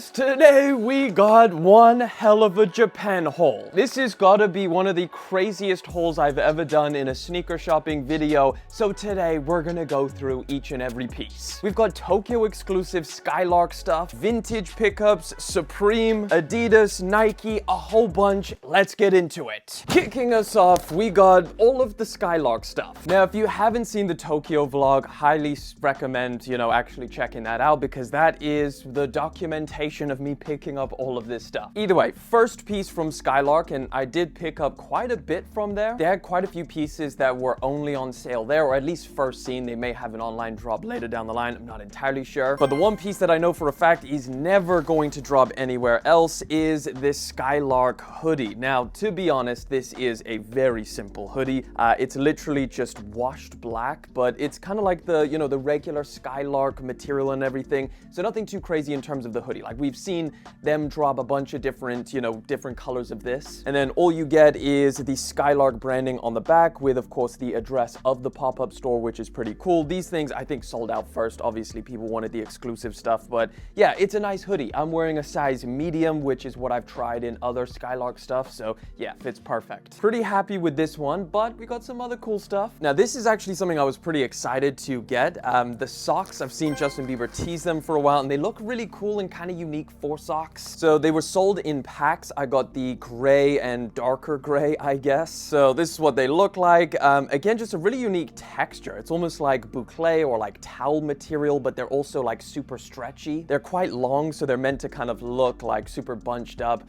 guys, today we got one hell of a Japan haul. This has gotta be one of the craziest hauls I've ever done in a sneaker shopping video, so today we're gonna go through each and every piece. We've got Tokyo exclusive Skylrk stuff, vintage pickups, Supreme, Adidas, Nike, a whole bunch. Let's get into it. Kicking us off, we got all of the Skylrk stuff. Now, if you haven't seen the Tokyo vlog, highly recommend, actually checking that out because that is the documentation of me picking up all of this stuff. Either way, first piece from Skylrk, and I did pick up quite a bit from there. They had quite a few pieces that were only on sale there, or at least first seen. They may have an online drop later down the line. I'm not entirely sure. But the one piece that I know for a fact is never going to drop anywhere else is this Skylrk hoodie. Now, to be honest, this is a very simple hoodie. It's literally just washed black, but it's kind of like the, the regular Skylrk material and everything. So nothing too crazy in terms of the hoodie. Like, we've seen them drop a bunch of different, different colors of this. And then all you get is the Skylrk branding on the back with, of course, the address of the pop-up store, which is pretty cool. These things, I think, sold out first. Obviously, people wanted the exclusive stuff, but yeah, it's a nice hoodie. I'm wearing a size medium, which is what I've tried in other Skylrk stuff. So yeah, fits perfect. Pretty happy with this one, but we got some other cool stuff. Now, this is actually something I was pretty excited to get. The socks, I've seen Justin Bieber tease them for a while, and they look really cool and kind of unique for socks. So they were sold in packs. I got the gray and darker gray, I guess. So this is what they look like. Again, just a really unique texture. It's almost like boucle or like towel material, but they're also like super stretchy. They're quite long, so they're meant to kind of look like super bunched up.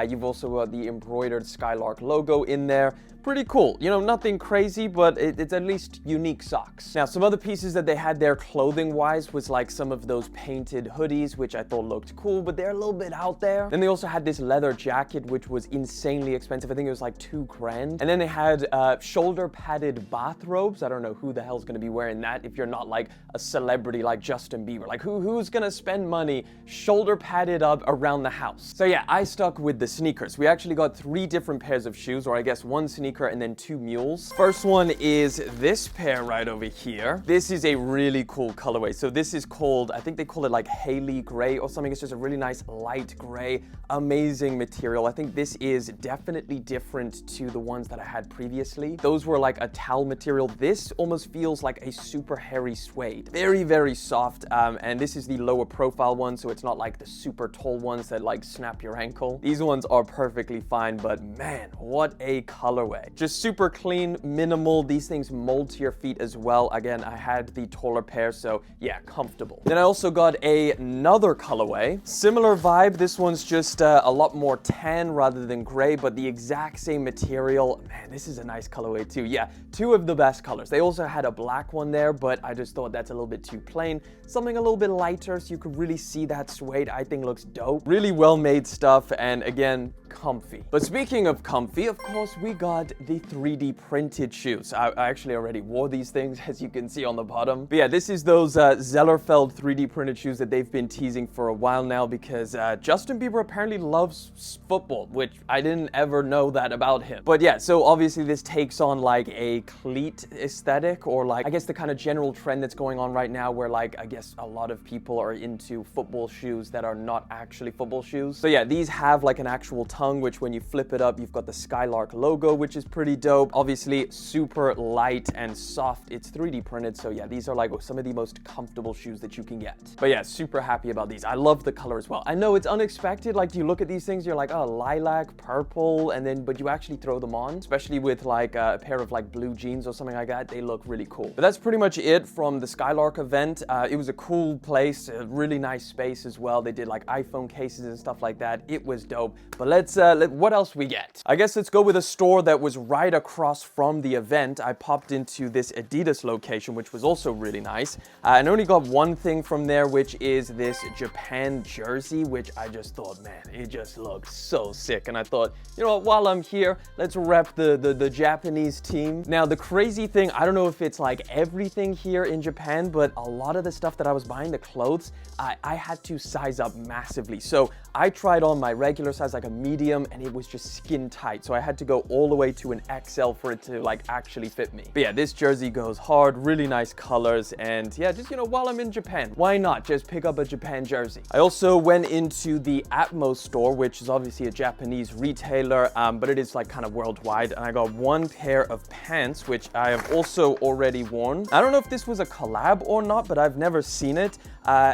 You've also got the embroidered Skylrk logo in there. Pretty cool. Nothing crazy, but it's at least unique socks. Now, some other pieces that they had there clothing-wise was like some of those painted hoodies, which I thought looked cool, but they're a little bit out there. Then they also had this leather jacket, which was insanely expensive. I think it was like $2,000. And then they had shoulder-padded bathrobes. I don't know who the hell's gonna be wearing that if you're not like a celebrity like Justin Bieber. Like, who's gonna spend money shoulder-padded up around the house? So yeah, I stuck with the sneakers. We actually got 3 different pairs of shoes, or I guess 1 sneaker and then 2 mules. First one is this pair right over here. This is a really cool colorway. So this is called, I think they call it like Haley gray or something. It's just a really nice light gray, amazing material. I think this is definitely different to the ones that I had previously. Those were like a towel material. This almost feels like a super hairy suede. Very, very soft. And this is the lower profile one, so it's not like the super tall ones that like snap your ankle. These ones are perfectly fine, but man, what a colorway. Just super clean, minimal. These things mold to your feet as well. Again, I had the taller pair, so yeah, comfortable. Then I also got another colorway. Similar vibe. This one's just a lot more tan rather than gray, but the exact same material. Man, this is a nice colorway too. Yeah, 2 of the best colors. They also had a black one there, but I just thought that's a little bit too plain. Something a little bit lighter so you could really see that suede. I think looks dope. Really well made stuff, and again, comfy. But speaking of comfy, of course, we got the 3D printed shoes. I actually already wore these things, as you can see on the bottom. But yeah, this is those Zellerfeld 3D printed shoes that they've been teasing for a while now because Justin Bieber apparently loves football, which I didn't ever know that about him. But yeah, so obviously this takes on like a cleat aesthetic, or like, I guess the kind of general trend that's going on right now where like, I guess a lot of people are into football shoes that are not actually football shoes. So yeah, these have like an actual tongue, which when you flip it up, you've got the Skylrk logo, which is pretty dope. Obviously super light and soft. It's 3D printed, so yeah, these are like some of the most comfortable shoes that you can get. But yeah, super happy about these. I love the color as well. I know it's unexpected. Like, you look at these things, you're like, oh, lilac, purple, and then but you actually throw them on, especially with like a pair of like blue jeans or something like that. They look really cool. But that's pretty much it from the Skylrk event. It was a cool place, a really nice space as well. They did like iPhone cases and stuff like that. It was dope. But let's what else we get? I guess let's go with a store that was right across from the event. I popped into this Adidas location, which was also really nice. And I only got one thing from there, which is this Japan jersey, which I just thought, man, it just looks so sick. And I thought, you know what, while I'm here, let's rep the Japanese team. Now, the crazy thing, I don't know if it's like everything here in Japan, but a lot of the stuff that I was buying, the clothes, I had to size up massively. So I tried on my regular size, like a medium, and it was just skin tight. So I had to go all the way to an XL for it to like actually fit me. But yeah, this jersey goes hard, really nice colors, and yeah, just, you know, while I'm in Japan, why not just pick up a Japan jersey? I also went into the Atmos store, which is obviously a Japanese retailer, but it is like kind of worldwide, and I got one pair of pants, which I have also already worn. I don't know if this was a collab or not, but I've never seen it.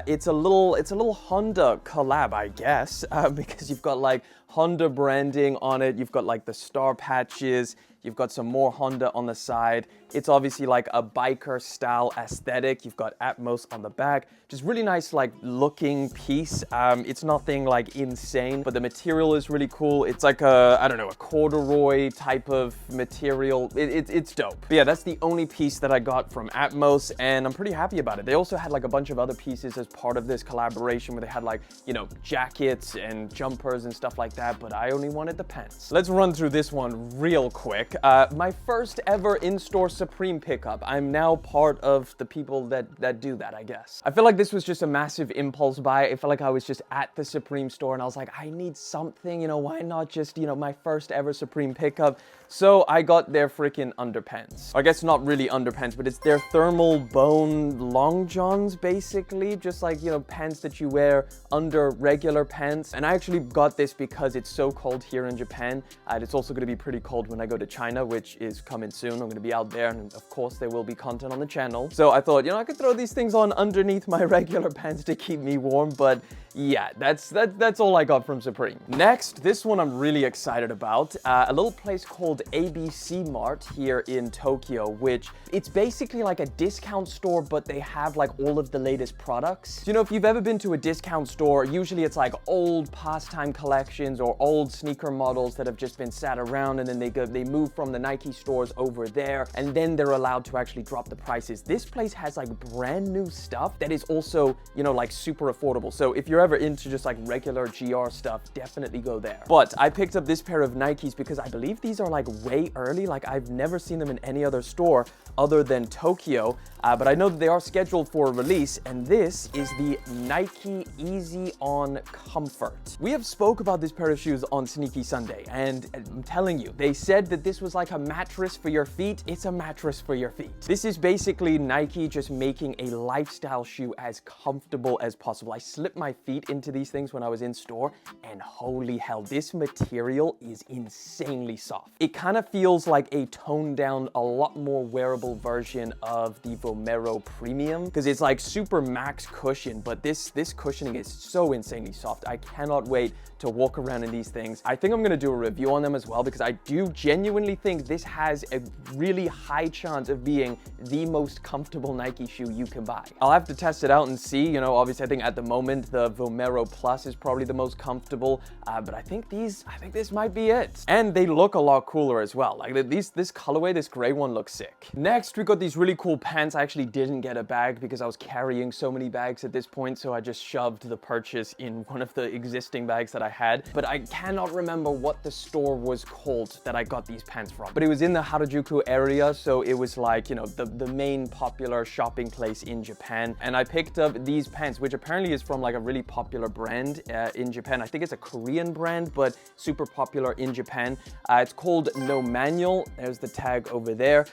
It's a little Honda collab, I guess, because you've got like Honda branding on it. You've got like the star patches. You've got some more Honda on the side. It's obviously like a biker style aesthetic. You've got Atmos on the back. Just really nice like looking piece. It's nothing like insane, but the material is really cool. It's like a, I don't know, a corduroy type of material. It's dope. But yeah, that's the only piece that I got from Atmos, and I'm pretty happy about it. They also had like a bunch of other pieces as part of this collaboration where they had like, you know, jackets and jumpers and stuff like that, but I only wanted the pants. Let's run through this one real quick. My first ever in-store Supreme pickup. I'm now part of the people that do that, I guess. I feel like this was just a massive impulse buy. I felt like I was just at the Supreme store and I was like, I need something, you know, why not just, you know, my first ever Supreme pickup? So I got their freaking underpants. I guess not really underpants, but it's their thermal bone long johns, basically. Just like, you know, pants that you wear under regular pants. And I actually got this because it's so cold here in Japan. And it's also gonna be pretty cold when I go to China, which is coming soon. I'm gonna be out there, and of course there will be content on the channel. So I thought, you know, I could throw these things on underneath my regular pants to keep me warm, but yeah, that's all I got from Supreme. Next, this one I'm really excited about. A little place called ABC Mart here in Tokyo, which it's basically like a discount store, but they have like all of the latest products. So, you know, if you've ever been to a discount store, usually it's like old pastime collections or old sneaker models that have just been sat around, and then they move from the Nike stores over there, and then they're allowed to actually drop the prices. This place has like brand new stuff that is also, you know, like super affordable. So if you're ever into just like regular GR stuff, definitely go there. But I picked up this pair of Nikes because I believe these are like way early. Like I've never seen them in any other store other than Tokyo, but I know that they are scheduled for a release, and this is the Nike Easy On Comfort. We have spoke about this pair of shoes on Sneaky Sunday, and I'm telling you, they said that this was like a mattress for your feet. It's a mattress for your feet. This is basically Nike just making a lifestyle shoe as comfortable as possible. I slipped my feet into these things when I was in store, and holy hell, this material is insanely soft. It kind of feels like a toned down, a lot more wearable version of the Vomero Premium, because it's like super max cushion, but this cushioning is so insanely soft. I cannot wait to walk around in these things. I think I'm gonna do a review on them as well, because I do genuinely think this has a really high chance of being the most comfortable Nike shoe you can buy. I'll have to test it out and see. You know, obviously I think at the moment the Vomero Plus is probably the most comfortable, but I think this might be it. And they look a lot cooler as well. Like this colorway, this gray one looks sick. Next, we got these really cool pants. I actually didn't get a bag because I was carrying so many bags at this point, so I just shoved the purchase in one of the existing bags that I had. But I cannot remember what the store was called that I got these pants from. But it was in the Harajuku area, so it was like, you know, the main popular shopping place in Japan. And I picked up these pants, which apparently is from like a really popular brand in Japan. I think it's a Korean brand, but super popular in Japan. It's called No Manual. There's the tag over there.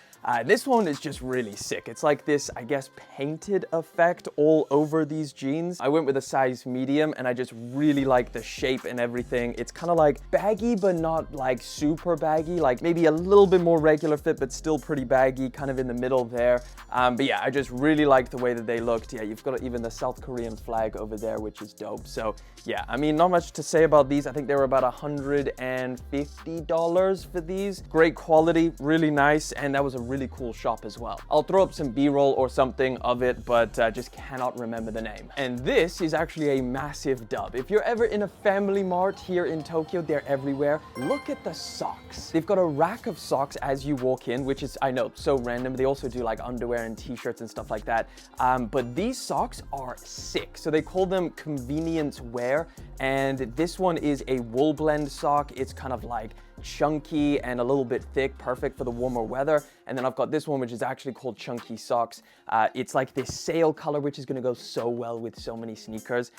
This one is just really sick. It's like this, I guess, painted effect all over these jeans. I went with a size medium, and I just really like the shape and everything. It's kind of like baggy, but not like super baggy, like maybe a little bit more regular fit, but still pretty baggy, kind of in the middle there. But yeah, I just really like the way that they looked. Yeah, you've got even the South Korean flag over there, which is dope. So yeah, I mean, not much to say about these. I think they were about $150 for these. Great quality, really nice, and that was a really cool shop as well. I'll throw up some B-roll or something of it, but just cannot remember the name. And this is actually a massive dub. If you're ever in a Family Mart here in Tokyo, they're everywhere. Look at the socks. They've got a rack of socks as you walk in, which is, I know, so random. They also do like underwear and t-shirts and stuff like that. But these socks are sick. So they call them convenience wear. And this one is a wool blend sock. It's kind of like chunky and a little bit thick, perfect for the warmer weather. And then I've got this one, which is actually called Chunky Socks. It's like this sail color, which is gonna go so well with so many sneakers.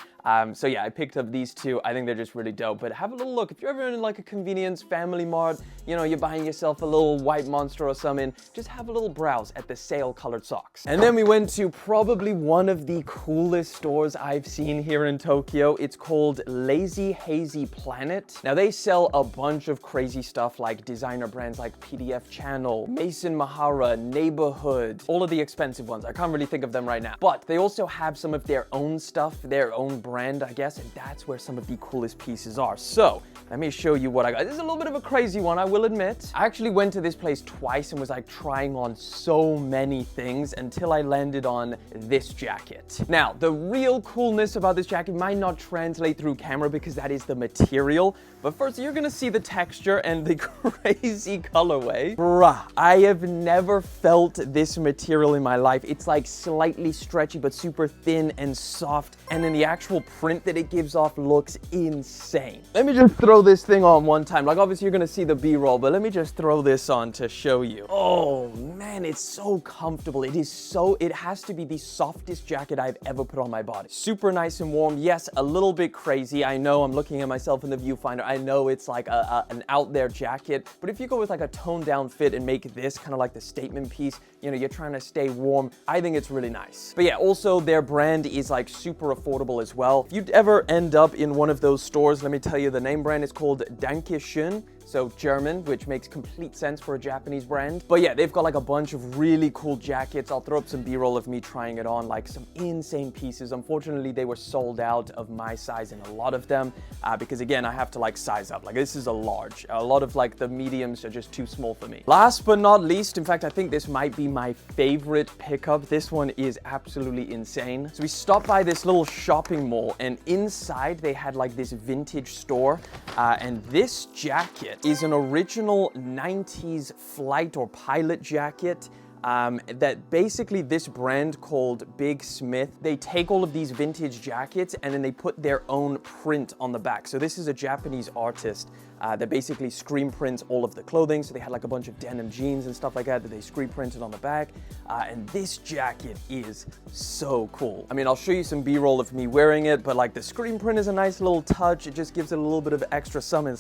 So yeah, I picked up these two. I think they're just really dope. But have a little look. If you're ever in like a convenience family mart, you know, you're buying yourself a little white monster or something, just have a little browse at the sail colored socks. And then we went to probably one of the coolest stores I've seen here in Tokyo. It's called Lazy Hazy Planet. Now they sell a bunch of crazy stuff like designer brands like PDF Channel, Mason Mahara, Neighborhood, all of the expensive ones. I can't really think of them right now. But they also have some of their own stuff, their own brand, I guess, and that's where some of the coolest pieces are. So let me show you what I got. This is a little bit of a crazy one, I will admit. I actually went to this place twice and was like trying on so many things until I landed on this jacket. Now, the real coolness about this jacket might not translate through camera because that is the material, but first you're gonna see the texture and the crazy colorway. Bruh, I have never felt this material in my life. It's like slightly stretchy but super thin and soft, and then the actual print that it gives off looks insane. Let me just throw this thing on one time. Like obviously you're gonna see the B-roll, but let me just throw this on to show you. Oh man, it's so comfortable. It has to be the softest jacket I've ever put on my body. Super nice and warm. Yes, a little bit crazy. I know, I'm looking at myself in the viewfinder. I know it's like an out there jacket, but if you go with like a toned down fit and make this kind of like the statement piece, you know, you're trying to stay warm, I think it's really nice. But yeah, also their brand is like super affordable as well. If you'd ever end up in one of those stores, let me tell you, the name brand is called Dankeschön. So German, which makes complete sense for a Japanese brand. But yeah, they've got like a bunch of really cool jackets. I'll throw up some B-roll of me trying it on, like some insane pieces. Unfortunately, they were sold out of my size in a lot of them because again, I have to like size up. Like this is a large. A lot of like the mediums are just too small for me. Last but not least, in fact, I think this might be my favorite pickup. This one is absolutely insane. So we stopped by this little shopping mall and inside they had like this vintage store and this jacket is an original 90s flight or pilot jacket that basically this brand called Big Smith, they take all of these vintage jackets and then they put their own print on the back. So this is a Japanese artist that basically screen prints all of the clothing. So they had like a bunch of denim jeans and stuff like that they screen printed on the back. And this jacket is so cool. I mean, I'll show you some B-roll of me wearing it, but like the screen print is a nice little touch. It just gives it a little bit of extra summon.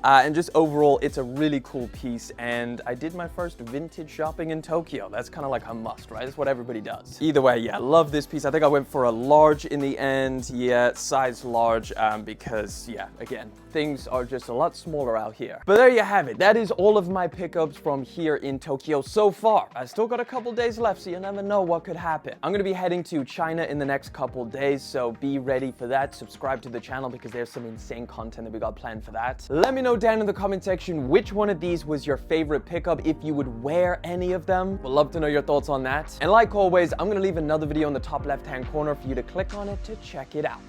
And just overall, it's a really cool piece. And I did my first vintage shopping in Tokyo. That's kind of like a must, right? That's what everybody does. Either way, yeah, I love this piece. I think I went for a large in the end. Yeah, size large, because yeah, again, things are just a lot smaller out here. But there you have it. That is all of my pickups from here in Tokyo so far. I still got a couple days left, so you never know what could happen. I'm gonna be heading to China in the next couple days, so be ready for that. Subscribe to the channel because there's some insane content that we got planned for that. Let me know down in the comment section which one of these was your favorite pickup, if you would wear any of them. Would love to know your thoughts on that. And like always, I'm gonna leave another video in the top left-hand corner for you to click on it to check it out.